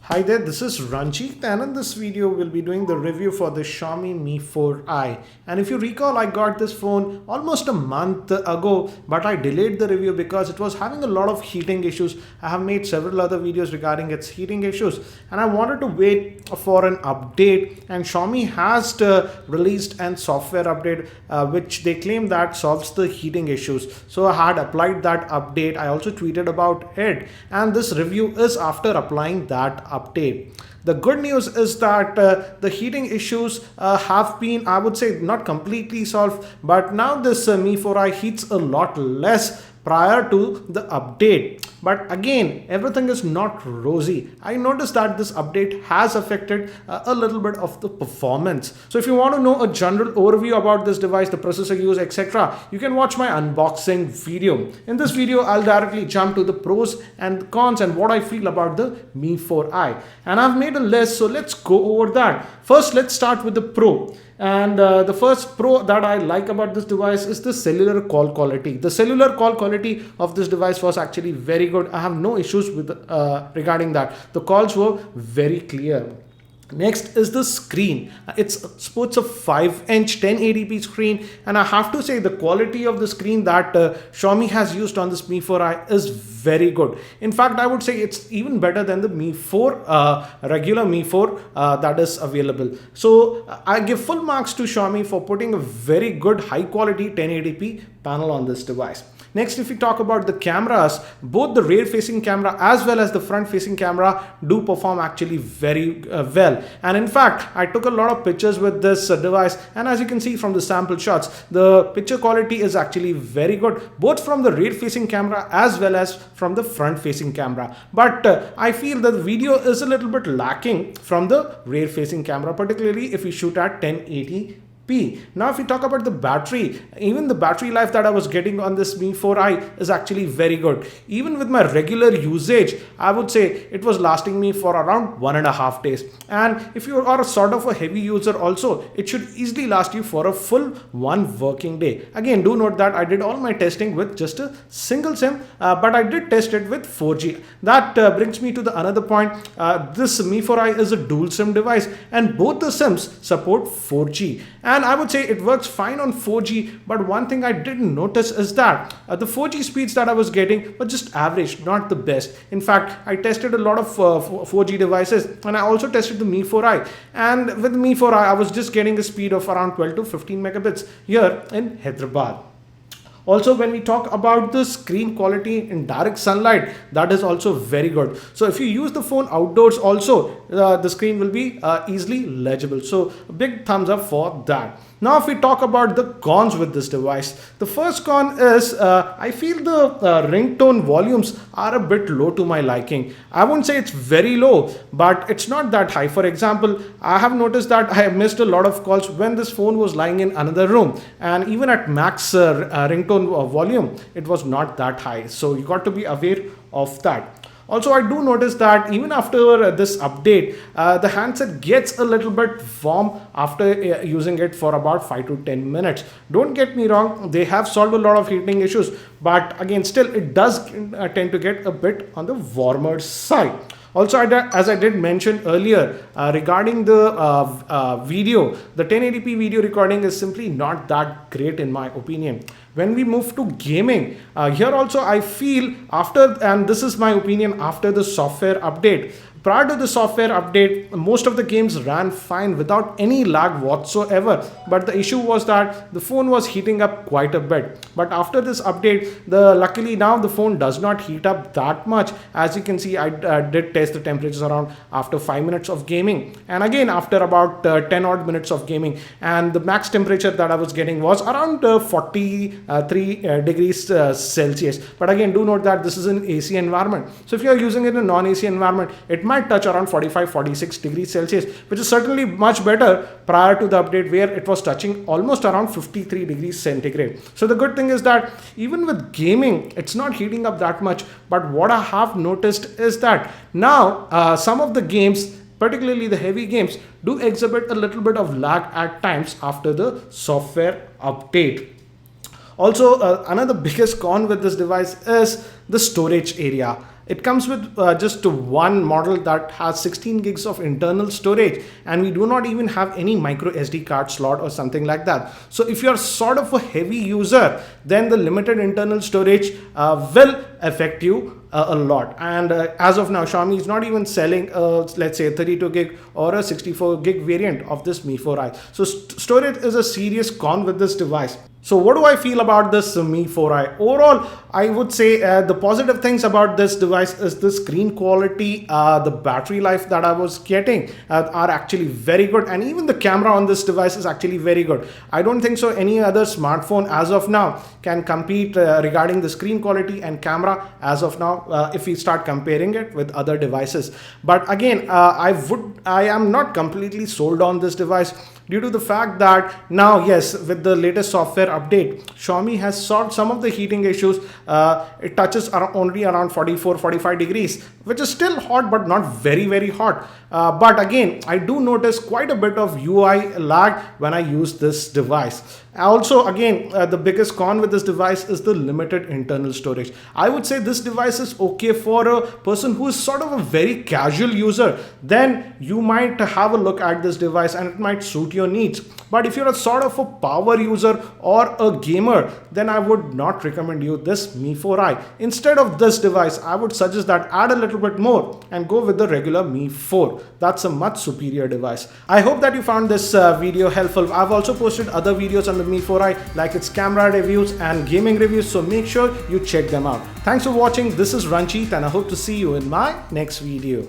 Hi there, this is Ranjit, and in this video we'll be doing the review for the Xiaomi Mi 4i. And if you recall, I got this phone almost a month ago, but I delayed the review because it was having a lot of heating issues. I have made several other videos regarding its heating issues, and I wanted to wait for an update. And Xiaomi has released an software update which they claim that solves the heating issues. So I had applied that update. I also tweeted about it, and this review is after applying that update. The good news is that the heating issues have been, I would say, not completely solved, but now this Mi 4i heats a lot less prior to the update. But again, everything is not rosy. I noticed that this update has affected a little bit of the performance. So if you want to know a general overview about this device, the processor use, etc., you can watch my unboxing video. In this video, I'll directly jump to the pros and cons and what I feel about the Mi 4i. And I've made a list, so let's go over that. First, let's start with the pro. And the first pro that I like about this device is the cellular call quality. The cellular call quality of this device was actually very good. I have no issues with regarding that. The calls were very clear. Next is the screen. It sports a 5-inch 1080p screen, and I have to say the quality of the screen that Xiaomi has used on this Mi 4i is very good. In fact, I would say it's even better than the Mi 4 regular Mi 4 that is available. So I give full marks to Xiaomi for putting a very good high quality 1080p panel on this device. Next, if we talk about the cameras, both the rear facing camera as well as the front facing camera do perform actually very well. And in fact, I took a lot of pictures with this device, and as you can see from the sample shots, the picture quality is actually very good, both from the rear facing camera as well as from the front facing camera. But I feel that the video is a little bit lacking from the rear facing camera, particularly if we shoot at 1080p. Now, if we talk about the battery, even the battery life that I was getting on this Mi 4i is actually very good. Even with my regular usage, I would say it was lasting me for around 1.5 days. And if you are a sort of a heavy user also, it should easily last you for a full 1 working day. Again, do note that I did all my testing with just a single SIM, but I did test it with 4G. That brings me to the another point. This Mi 4i is a dual SIM device, and both the SIMs support 4G. And I would say it works fine on 4G, but one thing I didn't notice is that the 4G speeds that I was getting were just average, not the best. In fact, I tested a lot of 4G devices, and I also tested the Mi 4i. And with Mi 4i, I was just getting a speed of around 12 to 15 megabits here in Hyderabad. Also, when we talk about the screen quality in direct sunlight, that is also very good. So if you use the phone outdoors also, the screen will be easily legible. So a big thumbs up for that. Now, if we talk about the cons with this device, the first con is I feel the ringtone volumes are a bit low to my liking. I won't say it's very low, but it's not that high. For example, I have noticed that I have missed a lot of calls when this phone was lying in another room, and even at max ringtone volume, it was not that high. So you got to be aware of that. Also, I do notice that even after this update, the handset gets a little bit warm after using it for about 5 to 10 minutes. Don't get me wrong, they have solved a lot of heating issues, but again, still it does tend to get a bit on the warmer side. Also, as I did mention earlier, regarding the video, the 1080p video recording is simply not that great in my opinion. When we move to gaming, here also I feel after, and this is my opinion after the software update, prior to the software update, most of the games ran fine without any lag whatsoever. But the issue was that the phone was heating up quite a bit. But after this update, luckily now the phone does not heat up that much. As you can see, I did test the temperatures around after 5 minutes of gaming, and again after about 10 odd minutes of gaming. And the max temperature that I was getting was around 43 degrees Celsius. But again, do note that this is an AC environment. So if you are using it in a non-AC environment, it might touch around 45-46 degrees Celsius, which is certainly much better prior to the update where it was touching almost around 53 degrees centigrade. So the good thing is that even with gaming, it's not heating up that much. But what I have noticed is that now some of the games, particularly the heavy games, do exhibit a little bit of lag at times after the software update. Also, another biggest con with this device is the storage area. It comes with just one model that has 16 gigs of internal storage, and we do not even have any micro SD card slot or something like that. So if you're sort of a heavy user, then the limited internal storage will affect you a lot. And as of now, Xiaomi is not even selling let's say a 32 gig or a 64 gig variant of this Mi 4i. So storage is a serious con with this device. So what do I feel about this Mi 4i? Overall, I would say the positive things about this device is the screen quality, the battery life that I was getting are actually very good, and even the camera on this device is actually very good. I don't think so any other smartphone as of now can compete regarding the screen quality and camera as of now if we start comparing it with other devices. But again, I am not completely sold on this device, due to the fact that now, yes, with the latest software update, Xiaomi has solved some of the heating issues. It touches only around 44-45 degrees, which is still hot but not very hot. But again, I do notice quite a bit of UI lag when I use this device. Also, again, the biggest con with this device is the limited internal storage. I would say this device is okay for a person who is sort of a very casual user. Then you might have a look at this device and it might suit your needs. But if you're a sort of a power user or a gamer, then I would not recommend you this Mi 4i. Instead of this device, I would suggest that add a little bit more and go with the regular Mi 4. That's a much superior device. I hope that you found this video helpful. I've also posted other videos on the Mi 4i, like its camera reviews and gaming reviews, so make sure you check them out. Thanks for watching. This is Ranjit and I hope to see you in my next video.